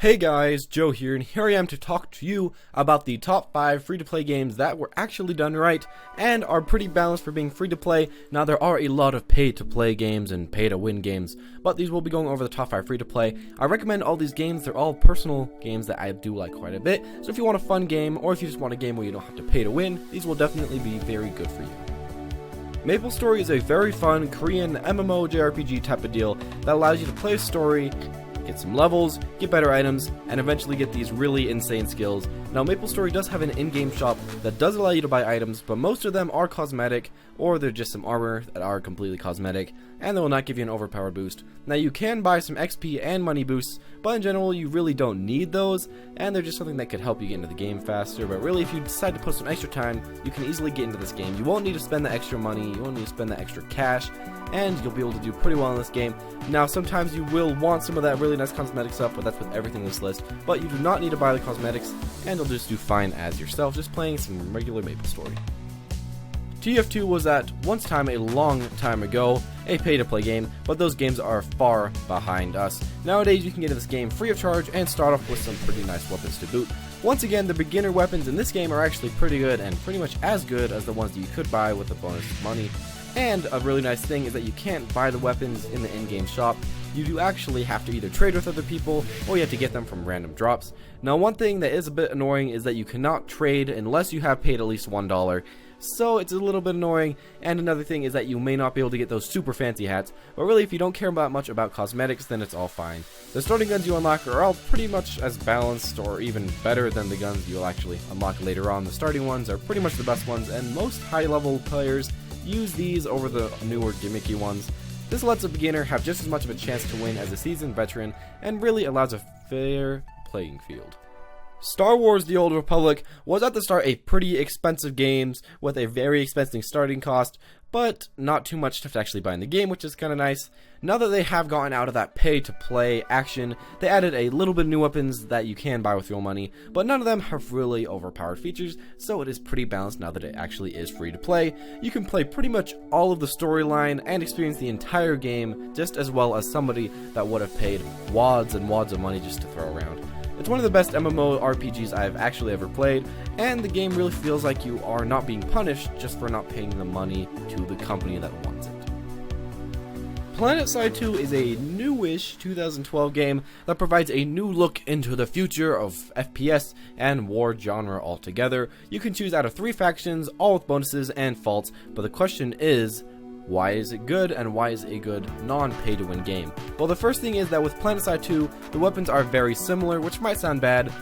Hey guys, Joe here, and here I am to talk to you about the top 5 free-to-play games that were actually done right and are pretty balanced for being free-to-play. Now there are a lot of pay-to-play games and pay-to-win games, but these will be going over the top 5 free-to-play. I recommend all these games. They're all personal games that I do like quite a bit, so if you want a fun game or if you just want a game where you don't have to pay to win, these will definitely be very good for you. Maplestory is a very fun Korean MMO JRPG type of deal that allows you to play a story, get some levels, get better items, and eventually get these really insane skills. Now Maplestory does have an in-game shop that does allow you to buy items, but most of them are cosmetic, or they're just some armor that are completely cosmetic, and they will not give you an overpowered boost. Now you can buy some XP and money boosts, but in general you really don't need those, and they're just something that could help you get into the game faster. But really, if you decide to put some extra time, you can easily get into this game. You won't need to spend the extra money, you won't need to spend the extra cash, and you'll be able to do pretty well in this game. Now sometimes you will want some of that really nice cosmetic stuff, but that's with everything in this list. But you do not need to buy the cosmetics, and you'll just do fine as yourself, just playing some regular Maplestory. TF2 was at once time, a long time ago, a pay-to-play game, but those games are far behind us. Nowadays you can get into this game free of charge and start off with some pretty nice weapons to boot. Once again, the beginner weapons in this game are actually pretty good, and pretty much as good as the ones that you could buy with a bonus of money. And a really nice thing is that you can't buy the weapons in the in-game shop. You do actually have to either trade with other people, or you have to get them from random drops. Now one thing that is a bit annoying is that you cannot trade unless you have paid at least $1. So it's a little bit annoying, and another thing is that you may not be able to get those super fancy hats, but really if you don't care much about cosmetics, then it's all fine. The starting guns you unlock are all pretty much as balanced or even better than the guns you'll actually unlock later on. The starting ones are pretty much the best ones, and most high level players use these over the newer gimmicky ones. This lets a beginner have just as much of a chance to win as a seasoned veteran, and really allows a fair playing field. Star Wars: The Old Republic was at the start a pretty expensive game with a very expensive starting cost, but not too much stuff to actually buy in the game, which is kind of nice. Now that they have gotten out of that pay-to-play action, they added a little bit of new weapons that you can buy with real money, but none of them have really overpowered features, so it is pretty balanced now that it actually is free to play. You can play pretty much all of the storyline and experience the entire game just as well as somebody that would have paid wads and wads of money just to throw around. It's one of the best MMORPGs I've actually ever played, and the game really feels like you are not being punished just for not paying the money to the company that wants it. Planetside 2 is a newish 2012 game that provides a new look into the future of FPS and war genre altogether. You can choose out of 3 factions, all with bonuses and faults, but the question is, why is it good, and why is it a good non-pay-to-win game? Well, the first thing is that with Planetside 2, the weapons are very similar, which might sound bad,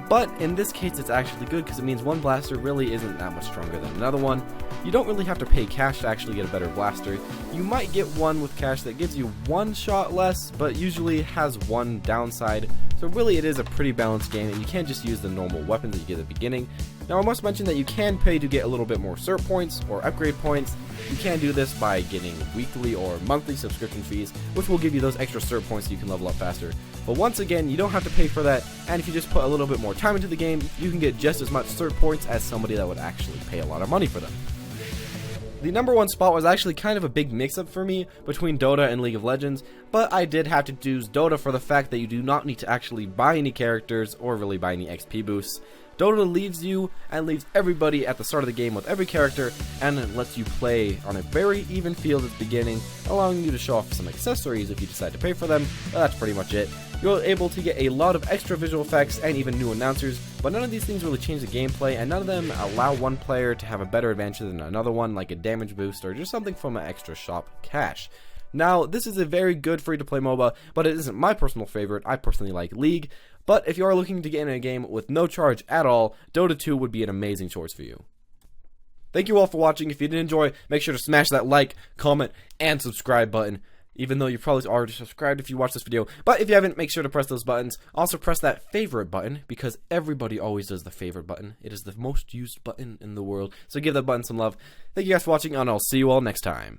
but in this case it's actually good because it means one blaster really isn't that much stronger than another one. You don't really have to pay cash to actually get a better blaster. You might get one with cash that gives you one shot less, but usually has one downside. So really it is a pretty balanced game, and you can't just use the normal weapons that you get at the beginning. Now I must mention that you can pay to get a little bit more cert points or upgrade points. You can do this by getting weekly or monthly subscription fees, which will give you those extra cert points so you can level up faster. But once again, you don't have to pay for that, and if you just put a little bit more time into the game, you can get just as much cert points as somebody that would actually pay a lot of money for them. The number 1 spot was actually kind of a big mix-up for me between Dota and League of Legends, but I did have to choose Dota for the fact that you do not need to actually buy any characters or really buy any XP boosts. Dota leaves you and leaves everybody at the start of the game with every character, and it lets you play on a very even field at the beginning, allowing you to show off some accessories if you decide to pay for them, but that's pretty much it. You're able to get a lot of extra visual effects and even new announcers, but none of these things really change the gameplay, and none of them allow one player to have a better advantage than another one, like a damage boost or just something from an extra shop cash. Now, this is a very good free-to-play MOBA, but it isn't my personal favorite. I personally like League, but if you are looking to get in a game with no charge at all, Dota 2 would be an amazing choice for you. Thank you all for watching. If you did enjoy, make sure to smash that like, comment, and subscribe button, even though you've probably already subscribed if you watched this video. But if you haven't, make sure to press those buttons. Also press that favorite button, because everybody always does the favorite button. It is the most used button in the world, so give that button some love. Thank you guys for watching, and I'll see you all next time.